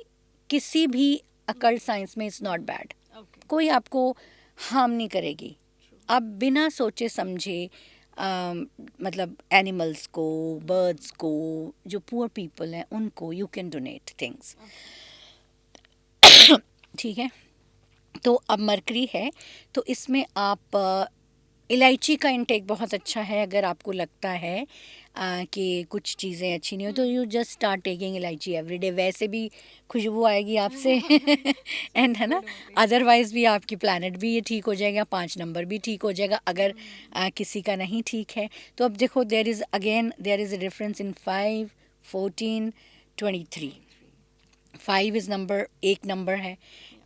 किसी भी अकल्ट साइंस में इज़ नॉट बैड। कोई आपको हार्म नहीं करेगी। आप बिना सोचे समझे मतलब एनिमल्स को, बर्ड्स को, जो पुअर पीपल हैं उनको यू कैन डोनेट थिंग्स। ठीक है, तो अब मरकरी है तो इसमें आप इलायची का इंटेक बहुत अच्छा है। अगर आपको लगता है कि कुछ चीज़ें अच्छी नहीं हो तो यू जस्ट स्टार्ट टेकिंग इलायची एवरीडे, वैसे भी खुशबू आएगी आपसे एंड है ना, अदरवाइज भी आपकी प्लानट भी ये ठीक हो जाएगा, 5 नंबर भी ठीक हो जाएगा। अगर किसी का नहीं ठीक है तो अब देखो, there is a difference in 5, 14, 23। 5 is number, एक नंबर है,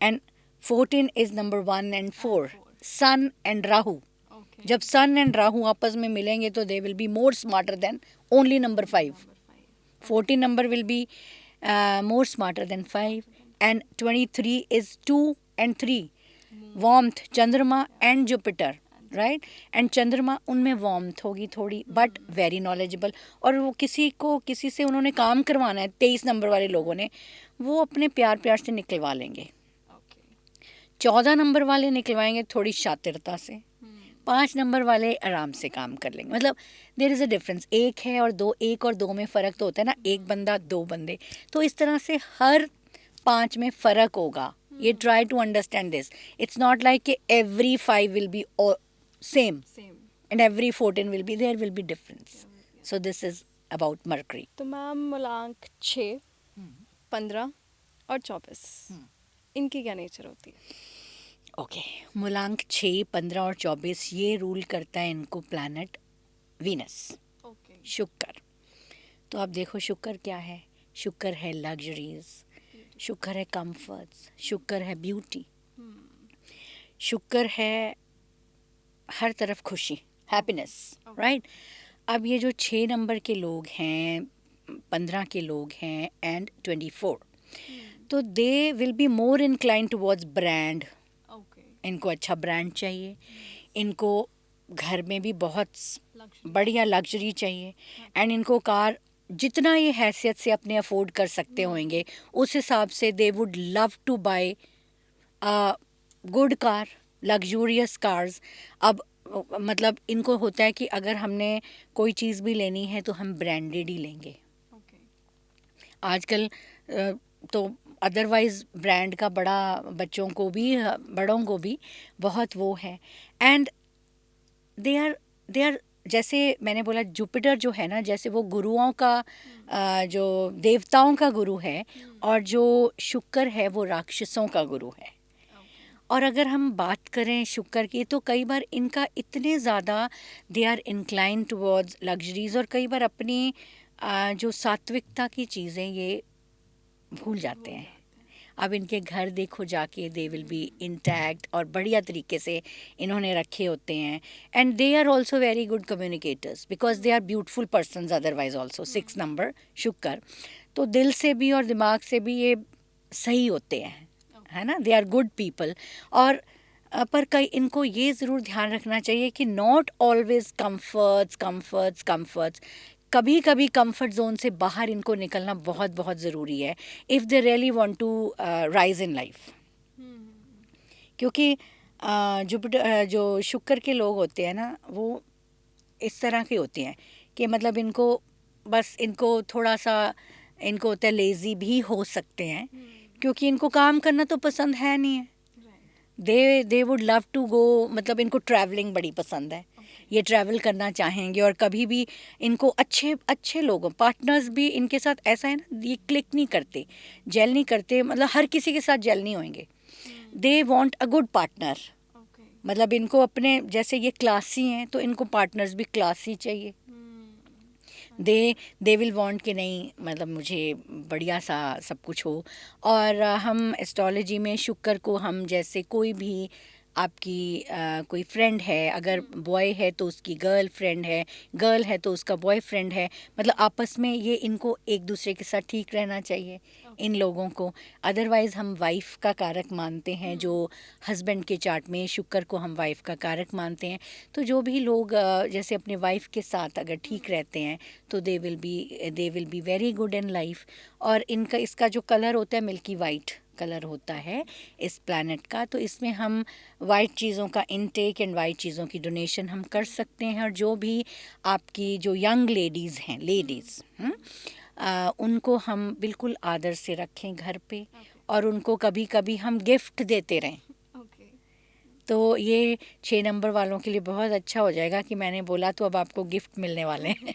and 14 is number 1 and 4, sun and Rahu. जब सन एंड राहु आपस में मिलेंगे तो they will be more smarter than only number 5। 14 number will be more smarter than 5, and 23 is 2 and 3, warmth, Chandrama and Jupiter, right. And Chandrama उनमें warmth होगी थोड़ी, but very knowledgeable. और वो किसी से उन्होंने काम करवाना है, 23 नंबर वाले लोगों ने, वो अपने प्यार प्यार से निकलवा लेंगे। 14 नंबर वाले निकलवाएंगे थोड़ी शातिरता से, 5 नंबर वाले आराम से काम कर लेंगे। मतलब देयर इज़ अ डिफरेंस, एक है और दो, एक और दो में फ़र्क तो होता है ना, एक बंदा दो बंदे, तो इस तरह से हर 5 में फ़र्क होगा। ये try to understand this, it's not like कि every 5 will be same and every 14 will be, there will be difference. So this is about Mercury. तो मैम मूलांक 6, 15 और 24, इनकी क्या नेचर होती है? ओके, मूलांक 6, 15 और 24 ये रूल करता है इनको प्लैनेट वीनस, शुक्र। तो आप देखो शुक्र क्या है, शुक्र है लग्जरीज, शुक्र है कंफर्ट्स, शुक्र है ब्यूटी, शुक्र है हर तरफ खुशी, हैप्पीनेस, राइट। अब ये जो 6 नंबर के लोग हैं, 15 के लोग हैं एंड 24, तो they will be more incline towards brand. इनको अच्छा ब्रांड चाहिए, इनको घर में भी बहुत बढ़िया लग्जरी चाहिए, एंड इनको कार जितना ये हैसियत से अपने अफोर्ड कर सकते होंगे उस हिसाब से they would love to buy a good car, luxurious cars. अब मतलब इनको होता है कि अगर हमने कोई चीज़ भी लेनी है तो हम ब्रांडेड ही लेंगे। आजकल तो अदरवाइज़ ब्रांड का बड़ा बच्चों को भी, बड़ों को भी बहुत वो है, एंड दे आर जैसे मैंने बोला जुपिटर जो है ना, जैसे वो गुरुओं का जो देवताओं का गुरु है, और जो शुक्र है वो राक्षसों का गुरु है। और अगर हम बात करें शुक्र की, तो कई बार इनका इतने ज़्यादा they are incline towards luxuries, और कई बार अपनी जो सात्विकता की चीज़ें ये भूल जाते हैं। अब इनके घर देखो जाके, दे विल बी इंटैक्ट और बढ़िया तरीके से इन्होंने रखे होते हैं। And they are also very good communicators because they are beautiful persons otherwise also. 6 number Shukra, तो दिल से भी और दिमाग से भी ये सही होते हैं, है ना, दे आर गुड पीपल। और पर कई इनको ये ज़रूर ध्यान रखना चाहिए कि not always comforts comforts comforts, कभी कभी कंफर्ट जोन से बाहर इनको निकलना बहुत बहुत ज़रूरी है if they really want to rise in life. क्योंकि जुपिटर जो शुक्र के लोग होते हैं ना, वो इस तरह के होते हैं कि मतलब इनको बस इनको थोड़ा सा इनको होता है, लेज़ी भी हो सकते हैं क्योंकि इनको काम करना तो पसंद है नहीं है। They would love to go, मतलब इनको ट्रैवलिंग बड़ी पसंद है, ये ट्रैवल करना चाहेंगे। और कभी भी इनको अच्छे अच्छे लोगों, पार्टनर्स भी इनके साथ ऐसा है ना, ये क्लिक नहीं करते, जेल नहीं करते, मतलब हर किसी के साथ जेल नहीं होंगे। They want a good partner, मतलब इनको अपने जैसे ये क्लासी हैं तो इनको पार्टनर्स भी क्लासी चाहिए। दे विल वांट कि नहीं, मतलब मुझे बढ़िया सा सब कुछ हो। और हम एस्ट्रोलॉजी में शुक्र को हम जैसे कोई भी आपकी कोई फ्रेंड है, अगर बॉय है तो उसकी गर्ल फ्रेंड है, गर्ल है तो उसका बॉयफ्रेंड है, मतलब आपस में ये इनको एक दूसरे के साथ ठीक रहना चाहिए इन लोगों को। अदरवाइज़ हम वाइफ का कारक मानते हैं, जो हस्बैंड के चार्ट में शुक्र को हम वाइफ का कारक मानते हैं। तो जो भी लोग जैसे अपने वाइफ के साथ अगर ठीक रहते हैं तो they will B very good in life. और इनका इसका जो कलर होता है मिल्की वाइट कलर होता है इस प्लैनेट का, तो इसमें हम वाइट चीज़ों का इनटेक एंड वाइट चीज़ों की डोनेशन हम कर सकते हैं। और जो भी आपकी जो यंग लेडीज़ हैं, उनको हम बिल्कुल आदर से रखें घर पे, और उनको कभी कभी हम गिफ्ट देते रहें। तो ये 6 नंबर वालों के लिए बहुत अच्छा हो जाएगा कि मैंने बोला तो अब आपको गिफ्ट मिलने वाले हैं।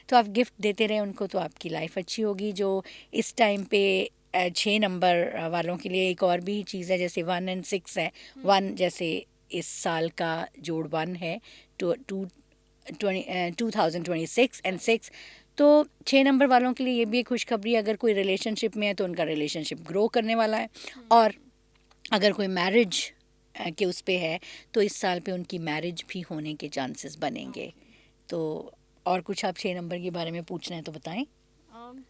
तो आप गिफ्ट देते रहें उनको, तो आपकी लाइफ अच्छी होगी। जो इस टाइम पे 6 नंबर वालों के लिए एक और भी चीज़ है, जैसे 1 और 6 है। 1 जैसे इस साल का जोड़ 1 है, 2026 एंड 6, तो 6 नंबर वालों के लिए ये भी एक खुशखबरी, अगर कोई रिलेशनशिप में है तो उनका रिलेशनशिप ग्रो करने वाला है। और अगर कोई मैरिज के उस पे है तो इस साल पे उनकी मैरिज भी होने के चांसेस बनेंगे। तो और कुछ आप 6 नंबर के बारे में पूछना है तो बताएं।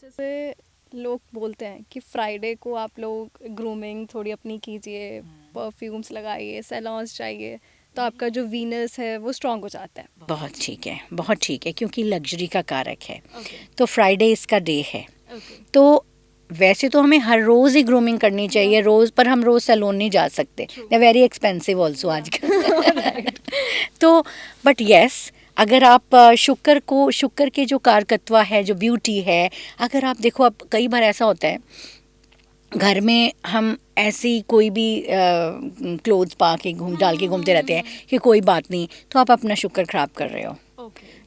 जैसे लोग बोलते हैं कि फ्राइडे को आप लोग ग्रूमिंग थोड़ी अपनी कीजिए, परफ्यूम्स लगाइए, सैलून्स जाइए, तो आपका जो वीनस है वो स्ट्रांग हो जाता है। बहुत ठीक है, बहुत ठीक है, क्योंकि लग्जरी का कारक है। तो फ्राइडे इसका डे है। तो वैसे तो हमें हर रोज़ ही ग्रूमिंग करनी चाहिए, रोज़, पर हम रोज़ सैलून नहीं जा सकते, दे वेरी एक्सपेंसिव ऑल्सो आजकल। तो बट यस, अगर आप शुक्र के जो कारकत्वा है, जो ब्यूटी है, अगर आप देखो, अब कई बार ऐसा होता है घर में हम ऐसी कोई भी क्लोथ्स पा के डाल के घूमते रहते हैं कि कोई बात नहीं, तो आप अपना शुक्र खराब कर रहे हो।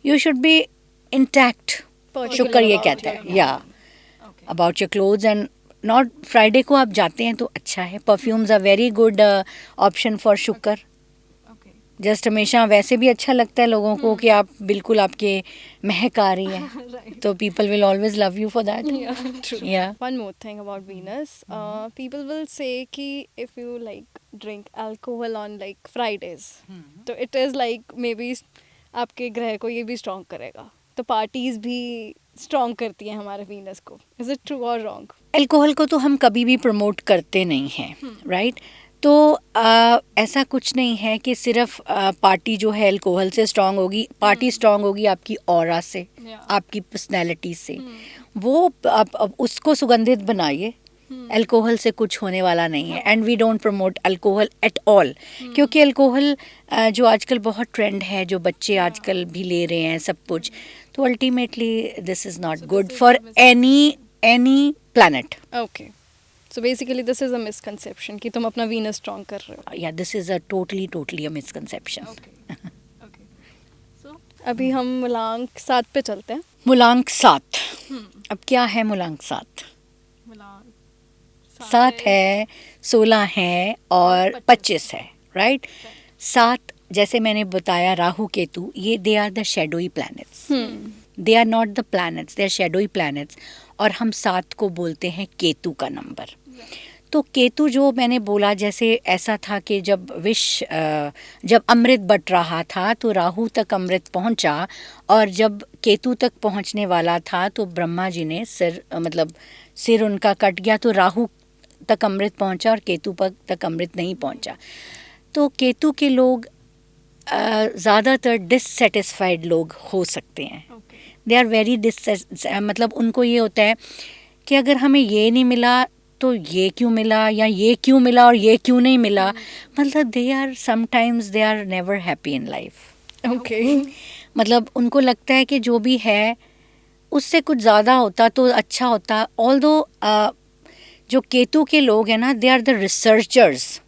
यू शुड बी इंटैक्ट, शुक्र ये कहता है, या about your clothes and not. Friday को आप जाते हैं तो अच्छा है। Perfumes are very good option for Shukra. Just हमेशा वैसे भी अच्छा लगता है लोगों को कि आप बिल्कुल आपके महक आ रही है, तो people will always love you for that. या one more thing about Venus, people will say कि if you like drink alcohol on like Fridays, तो it is like maybe आपके ग्रह को ये भी स्ट्रॉन्ग करेगा, तो पार्टीज भी स्ट्रॉन्ग करती हैं हमारे वीनस को। इज इट ट्रू और रॉन्ग? अल्कोहल को तो हम कभी भी प्रमोट करते नहीं हैं, राइट? तो ऐसा कुछ नहीं है कि सिर्फ पार्टी जो है अल्कोहल से स्ट्रांग होगी। पार्टी स्ट्रांग होगी आपकी ऑरा से, आपकी पर्सनैलिटी से। वो आप उसको सुगंधित बनाइए, अल्कोहल से कुछ होने वाला नहीं है। And we don't promote alcohol at all, क्योंकि अल्कोहल जो आजकल बहुत ट्रेंड है, जो बच्चे आजकल भी ले रहे हैं सब कुछ, तो ultimately this is not good for any planet. Okay, so basically this is a misconception कि तुम अपना वीनस स्ट्रॉन्ग कर रहे हो। या this is a totally a misconception. So अभी हम मूलांक 7 पे चलते हैं। मूलांक 7। अब क्या है मूलांक 7? मूलांक 7 है, 16 है और 25 है, राइट। 7 जैसे मैंने बताया, राहु केतु, ये they are the shadowy planets, they are not the planets, they are shadowy planets. और हम 7 को बोलते हैं केतु का नंबर। तो केतु जो मैंने बोला, जैसे ऐसा था कि जब अमृत बट रहा था तो राहु तक अमृत पहुंचा, और जब केतु तक पहुंचने वाला था तो ब्रह्मा जी ने सिर उनका कट गया, तो राहु तक अमृत पहुंचा और केतु तक अमृत नहीं पहुंचा। तो केतु के लोग ज़्यादातर डिससेटिस्फाइड लोग हो सकते हैं। दे आर वेरी मतलब उनको ये होता है कि अगर हमें ये नहीं मिला तो ये क्यों मिला, या ये क्यों मिला और ये क्यों नहीं मिला। मतलब they are sometimes they are never happy in life. Okay. मतलब उनको लगता है कि जो भी है उससे कुछ ज़्यादा होता तो अच्छा होता। ऑल्दो जो केतु के लोग हैं ना, दे आर द रिसर्चर्स।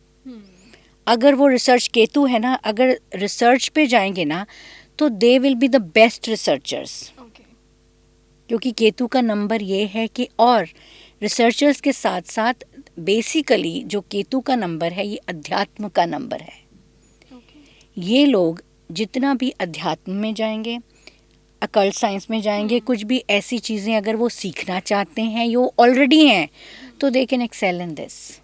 अगर वो रिसर्च, केतु है ना, अगर रिसर्च पे जाएंगे ना तो they will be the best researchers. क्योंकि केतु का नंबर ये है कि, और रिसर्चर्स के साथ साथ बेसिकली जो केतु का नंबर है ये अध्यात्म का नंबर है। ये लोग जितना भी अध्यात्म में जाएंगे, अकल्ट साइंस में जाएंगे, कुछ भी ऐसी चीज़ें अगर वो सीखना चाहते हैं, ये ऑलरेडी हैं, तो they can excel in this.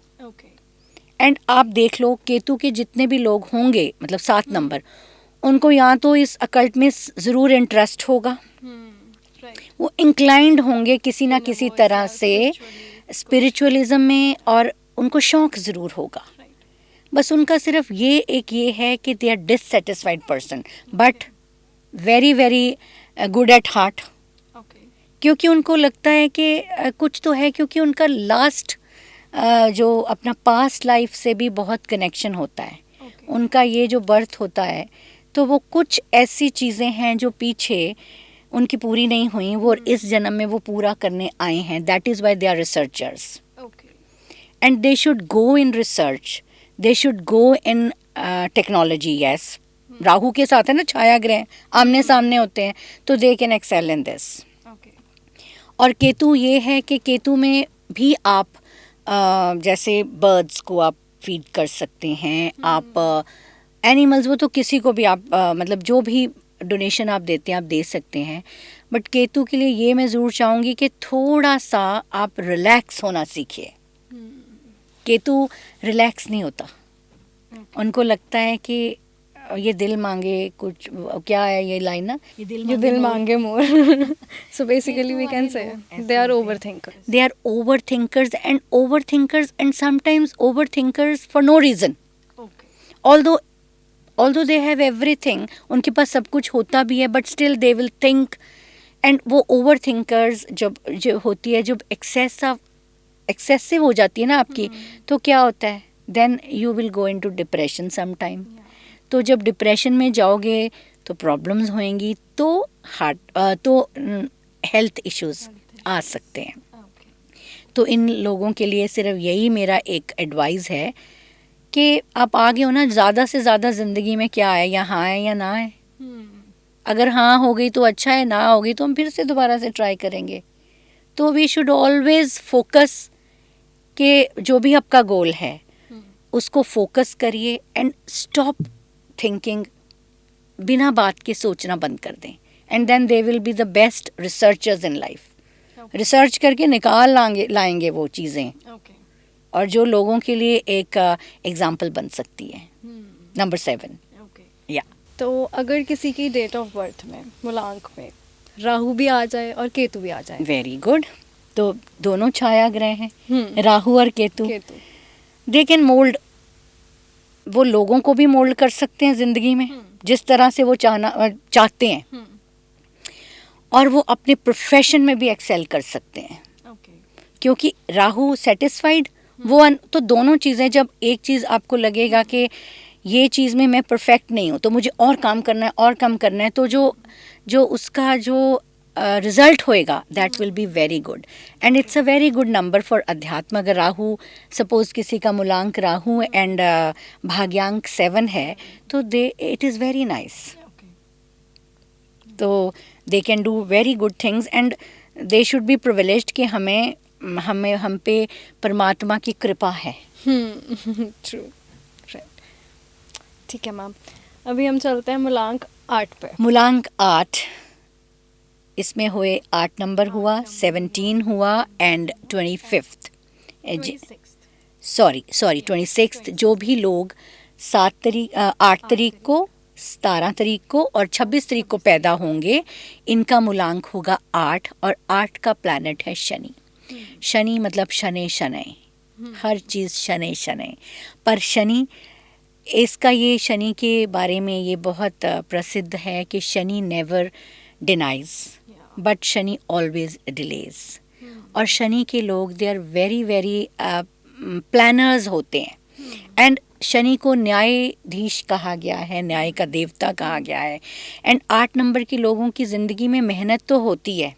And आप देख लो, केतु के जितने भी लोग होंगे, मतलब 7 नंबर, उनको या तो इस अकल्ट में ज़रूर इंटरेस्ट होगा, वो इंक्लाइंड होंगे किसी ना किसी तरह से स्पिरिचुअलिज्म में, और उनको शौक ज़रूर होगा। बस उनका सिर्फ ये है कि they are dissatisfied person, but very very good at heart. क्योंकि उनको लगता है कि कुछ तो है, क्योंकि उनका लास्ट जो अपना पास्ट लाइफ से भी बहुत कनेक्शन होता है। उनका ये जो बर्थ होता है, तो वो कुछ ऐसी चीज़ें हैं जो पीछे उनकी पूरी नहीं हुई, वो इस जन्म में वो पूरा करने आए हैं। That is why they are researchers, and they should go in research, they should go in technology. Yes, Rahu के साथ है ना छाया ग्रह, आमने सामने होते हैं, तो they can excel in this. और केतु ये है कि केतु में भी आप जैसे बर्ड्स को आप फीड कर सकते हैं, आप एनिमल्स, वो तो किसी को भी आप मतलब जो भी डोनेशन आप देते हैं आप दे सकते हैं। बट केतु के लिए ये मैं ज़रूर चाहूँगी कि थोड़ा सा आप रिलैक्स होना सीखिए। केतु रिलैक्स नहीं होता, उनको लगता है कि ये दिल मांगे कुछ, क्या है ये लाइन ना, ये दिल मांगे more. So basically we can say they are overthinkers. They are overthinkers and sometimes overthinkers for no reason. Although they have everything, उनके पास सब कुछ होता भी है, but still they will think. And वो ओवर थिंकर्स जो होती है, जब एक्सेसिव हो जाती है ना आपकी, तो क्या होता है, then you will go into depression some time. तो जब डिप्रेशन में जाओगे तो प्रॉब्लम्स होंगी, तो हेल्थ इश्यूज आ सकते हैं। तो इन लोगों के लिए सिर्फ यही मेरा एक एडवाइस है कि आप आगे हो ना, ज़्यादा से ज़्यादा ज़िंदगी में क्या है, या हाँ है या ना है। अगर हाँ हो गई तो अच्छा है, ना हो गई तो हम फिर से दोबारा से ट्राई करेंगे। तो वी शुड ऑलवेज फोकस कि जो भी आपका गोल है उसको फोकस करिए, एंड स्टॉप थिंकिंग, बिना बात के सोचना बंद कर दें, and then they will be the best researchers in life. Research करके निकाल लाएंगे वो चीज़ें, और जो लोगों के लिए एक एग्जाम्पल बन सकती है। नंबर 7। या तो अगर किसी की डेट ऑफ बर्थ में मूलांक में राहु भी आ जाए और केतु भी आ जाए, वेरी गुड। तो दोनों छाया ग्रह हैं, राहु और केतु। दे कैन मोल्ड, वो लोगों को भी मोल्ड कर सकते हैं ज़िंदगी में जिस तरह से वो चाहते हैं, और वो अपने प्रोफेशन में भी एक्सेल कर सकते हैं। क्योंकि राहु सेटिस्फाइड, वो तो दोनों चीज़ें, जब एक चीज़ आपको लगेगा कि ये चीज़ में मैं परफेक्ट नहीं हूँ तो मुझे और काम करना है और काम करना है, तो जो उसका जो रिजल्ट होएगा that will be very good, and it's a very good number for अध्यात्म। अगर राहु, सपोज किसी का मूलांक राहु एंड भाग्यांक 7 है, तो इट इज़ वेरी नाइस। तो they can do very good things, and they should be privileged कि हमें हमें हम पे परमात्मा की कृपा है। True, right. ठीक है मैम, अभी हम चलते हैं मूलांक 8 पे। मूलांक 8, इसमें हुए 8 नंबर हुआ, 17 हुआ एंड 25th, 26th। जो भी लोग 8 तारीख को, 17 तारीख को और 26 तारीख को पैदा होंगे, इनका मूलांक होगा 8, और 8 का प्लैनेट है शनि। शनि मतलब शनै शनै, हर चीज़ शनै शनै। पर शनि, इसका ये शनि के बारे में ये बहुत प्रसिद्ध है कि Shani never denies but Shani always delays. और शनि के लोग they are very very planners होते हैं। एंड शनि को न्यायाधीश कहा गया है, न्याय का देवता कहा गया है। एंड 8 नंबर के लोगों की ज़िंदगी में मेहनत तो होती है,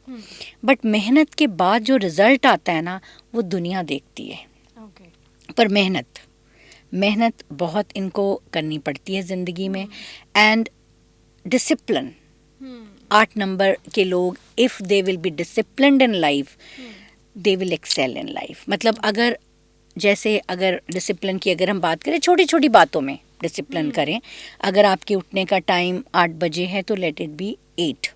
बट मेहनत के बाद जो रिज़ल्ट आता है ना, वो दुनिया देखती है। पर मेहनत बहुत इनको करनी पड़ती है ज़िंदगी में। एंड डिसिप्लिन, 8 नंबर के लोग if they will be disciplined in life, they will excel in life. मतलब अगर डिसिप्लिन की अगर हम बात करें, छोटी छोटी बातों में डिसिप्लिन करें। अगर आपके उठने का टाइम 8 बजे है तो लेट इट बी 8।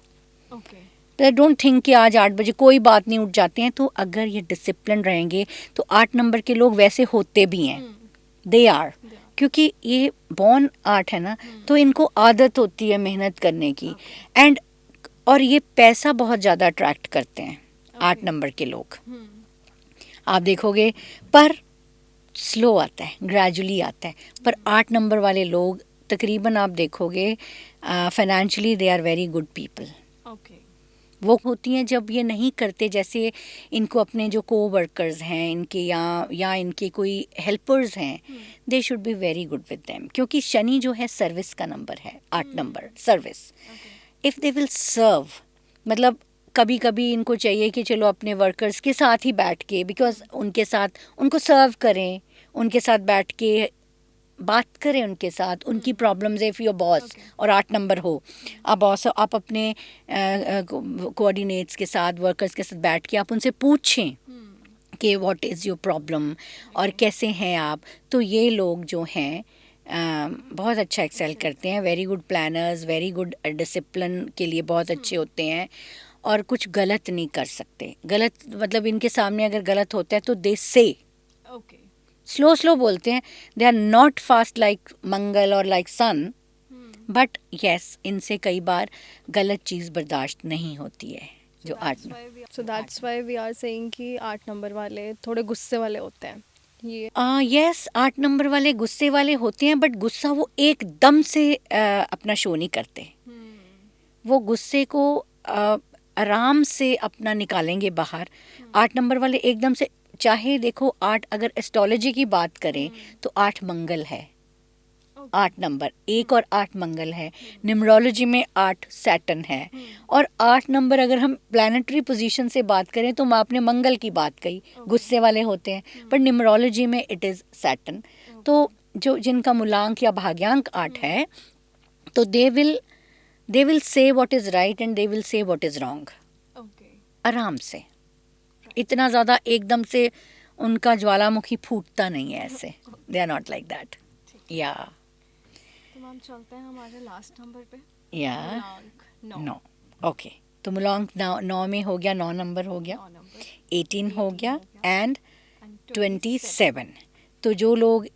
तो डोंट थिंक कि आज 8 बजे कोई बात नहीं, उठ जाते हैं। तो अगर ये डिसिप्लिन रहेंगे तो 8 नंबर के लोग वैसे होते भी हैं, दे आर, क्योंकि ये बॉर्न 8 है ना, तो इनको आदत होती है मेहनत करने की। एंड और ये पैसा बहुत ज़्यादा अट्रैक्ट करते हैं 8 नंबर के लोग, आप देखोगे। पर स्लो आता है, ग्रेजुअली आता है। पर 8 नंबर वाले लोग तकरीबन आप देखोगे financially they are very good people. वो होती हैं जब ये नहीं करते, जैसे इनको अपने जो को वर्कर्स हैं इनके या इनके कोई हेल्पर्स हैं, they should be very good with them. क्योंकि शनि जो है सर्विस का नंबर है, 8 number service. If they will serve, मतलब कभी कभी इनको चाहिए कि चलो अपने वर्कर्स के साथ ही बैठ के, बिकॉज उनके साथ उनको सर्व करें, उनके साथ बैठ के बात करें, उनके साथ उनकी प्रॉब्लम्स। इफ़ योर बॉस और 8 नंबर हो, आप बॉस, आप अपने कोऑर्डिनेट्स के साथ, वर्कर्स के साथ बैठ के आप उनसे पूछें कि व्हाट इज़ योर प्रॉब्लम और कैसे हैं आप। तो ये लोग जो हैं बहुत अच्छा एक्सेल करते हैं, very good planners, very good discipline के लिए बहुत अच्छे होते हैं, और कुछ गलत नहीं कर सकते। गलत मतलब इनके सामने अगर गलत होता है तो दे से स्लो बोलते हैं। They are not fast like Mangal और लाइक सन, बट यस, इनसे कई बार गलत चीज़ बर्दाश्त नहीं होती है। जो 8 so that's why we are saying कि 8 नंबर वाले थोड़े गुस्से वाले होते हैं। ये यस, 8 नंबर वाले गुस्से वाले होते हैं, बट गुस्सा वो एकदम से अपना शो नहीं करते। वो गुस्से को आराम से अपना निकालेंगे बाहर। 8 नंबर वाले एकदम से, चाहे देखो 8, अगर एस्ट्रोलॉजी की बात करें तो 8 मंगल है, 8 नंबर 1 और 8 मंगल है। न्यूमरोलॉजी में 8 सैटर्न है, और 8 नंबर अगर हम प्लानिटरी पोजीशन से बात करें तो आपने मंगल की बात कही, गुस्से वाले होते हैं, पर न्यूमरोलॉजी में इट इज़ सैटर्न। तो जो जिनका मूलांक या भाग्यांक 8 है, तो they will say what is right and they will say what is wrong, आराम से। इतना ज़्यादा एकदम से उनका ज्वालामुखी फूटता नहीं है ऐसे, they are not like that. या तो हम चलते हैं हमारे लास्ट नंबर पे, या मूलांक 9। ओके, तो मूलांक 9 में हो गया, 9 नंबर हो गया, 18 हो गया एंड 27। तो जो लोग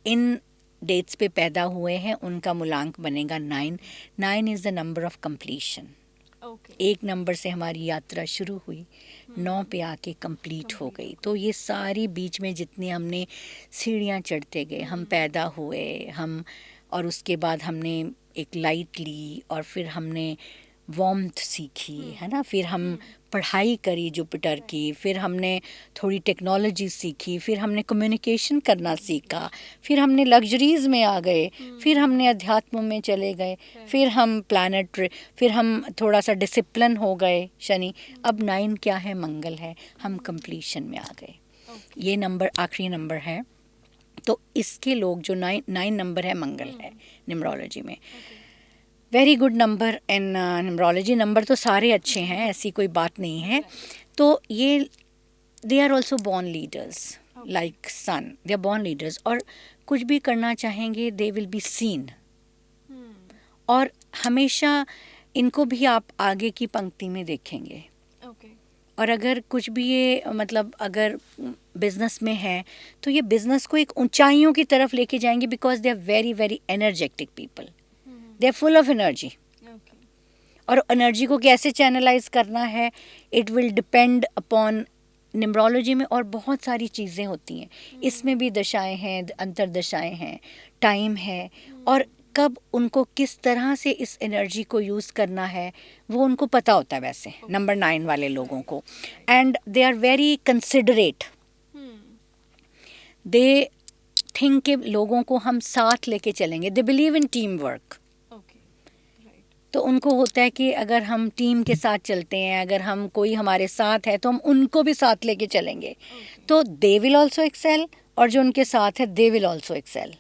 इन डेट्स पे पैदा हुए हैं उनका मूलांक बनेगा 9। 9 is the number of completion. 1 number से हमारी यात्रा शुरू हुई, 9 पे आके कंप्लीट हो गई। तो ये सारी बीच में जितनी हमने सीढ़ियाँ चढ़ते गए, हम पैदा हुए, हम, और उसके बाद हमने एक लाइट ली, और फिर हमने वार्मथ सीखी, है ना, फिर हम पढ़ाई करी जुपिटर की, फिर हमने थोड़ी टेक्नोलॉजी सीखी, फिर हमने कम्युनिकेशन करना सीखा, फिर हमने लग्जरीज़ में आ गए, फिर हमने अध्यात्म में चले गए, फिर हम फिर हम थोड़ा सा डिसिप्लिन हो गए शनि। अब 9 क्या है, मंगल है, हम कंप्लीशन में आ गए। ये नंबर आखिरी नंबर है। तो इसके लोग जो 9 नंबर है, मंगल है न्यूमरोलॉजी में, very good number in numerology. Number तो सारे अच्छे हैं, ऐसी कोई बात नहीं है। तो ये they are also born leaders like sun, they are born leaders, और कुछ भी करना चाहेंगे दे विल बी सीन, और हमेशा इनको भी आप आगे की पंक्ति में देखेंगे। और अगर कुछ भी ये मतलब अगर बिजनेस में है तो ये बिजनेस को एक ऊंचाइयों की तरफ लेके जाएंगे, because they are very very energetic people, they are full of energy. और एनर्जी को कैसे चैनलाइज करना है, it will depend upon numerology में, और बहुत सारी चीज़ें होती हैं इसमें भी, दशाएं हैं, अंतरदशाएं हैं, टाइम है, और कब उनको किस तरह से इस एनर्जी को यूज़ करना है वो उनको पता होता है वैसे नंबर 9 वाले लोगों को। And they are very considerate, they think के लोगों को हम साथ लेके चलेंगे, they believe in team work. तो उनको होता है कि अगर हम टीम के साथ चलते हैं, अगर हम कोई हमारे साथ है तो हम उनको भी साथ लेके चलेंगे, तो दे विल ऑल्सो एक्सेल, और जो उनके साथ है they will also excel.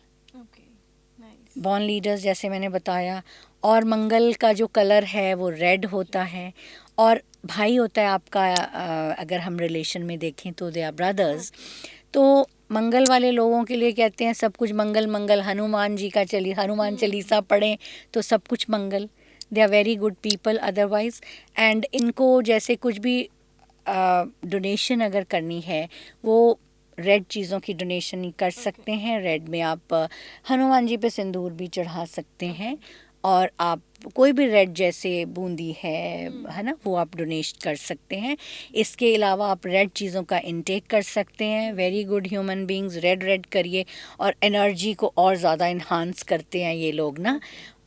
Born leaders जैसे मैंने बताया, और मंगल का जो कलर है वो रेड होता है, और भाई होता है आपका, अगर हम रिलेशन में देखें तो दे आर ब्रदर्स। तो मंगल वाले लोगों के लिए कहते हैं सब कुछ मंगल मंगल, हनुमान जी का हनुमान चालीसा पढ़ें तो सब कुछ Mangal. They are very good people otherwise. And इनको जैसे कुछ भी डोनेशन अगर करनी है वो रेड चीज़ों की डोनेशन कर सकते हैं। रेड में आप हनुमान जी पे सिंदूर भी चढ़ा सकते हैं, और आप कोई भी रेड जैसे बूंदी है ना, वो आप डोनेट कर सकते हैं। इसके अलावा आप रेड चीज़ों का इनटेक कर सकते हैं। Very good human beings, red red करिए, और एनर्जी को और ज़्यादा इन्हांस करते हैं ये लोग ना।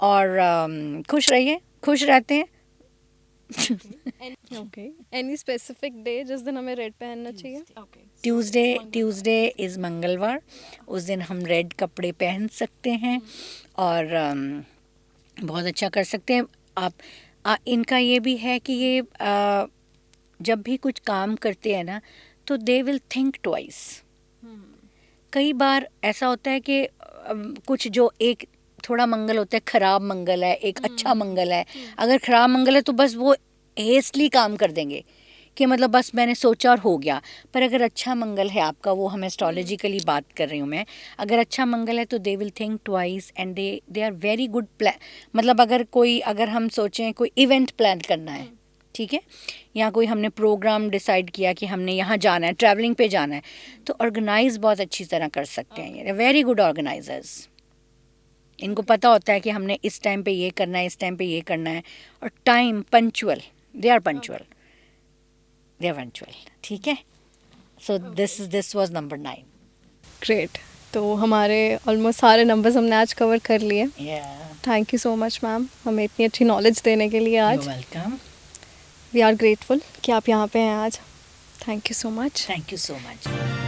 और खुश रहिए, खुश रहते हैं। ओके, एनी स्पेसिफिक डे जिस दिन हमें रेड पहनना चाहिए? ट्यूसडे इज़ मंगलवार, उस दिन हम रेड कपड़े पहन सकते हैं, और बहुत अच्छा कर सकते हैं आप। इनका ये भी है कि ये जब भी कुछ काम करते हैं ना तो दे विल थिंक ट्वाइस। कई बार ऐसा होता है कि कुछ जो एक थोड़ा मंगल होता है, खराब मंगल है, एक अच्छा मंगल है। अगर खराब मंगल है तो बस वो हेस्टली काम कर देंगे कि मतलब बस मैंने सोचा और हो गया। पर अगर अच्छा मंगल है आपका, वो हम एस्ट्रोलॉजिकली बात कर रही हूँ मैं, अगर अच्छा मंगल है तो they will think twice, and they are very good plan. मतलब अगर हम सोचें कोई इवेंट प्लान करना है, ठीक है, या कोई हमने प्रोग्राम डिसाइड किया कि हमने यहाँ जाना है, ट्रैवलिंग पे जाना है, तो ऑर्गेनाइज बहुत अच्छी तरह कर सकते हैं ये वेरी गुड ऑर्गेनाइजर्स। इनको पता होता है कि हमने इस टाइम पे ये करना है, इस टाइम पे ये करना है, और time punctual, they are punctual, they are punctual, ठीक है। So this was number 9। Great, तो हमारे ऑलमोस्ट सारे नंबर्स हमने आज कवर कर लिए। Thank you so much ma'am, हमें इतनी अच्छी नॉलेज देने के लिए आज। वेलकम। वी आर ग्रेटफुल कि आप यहाँ पे हैं आज। Thank you so much. Thank you so much.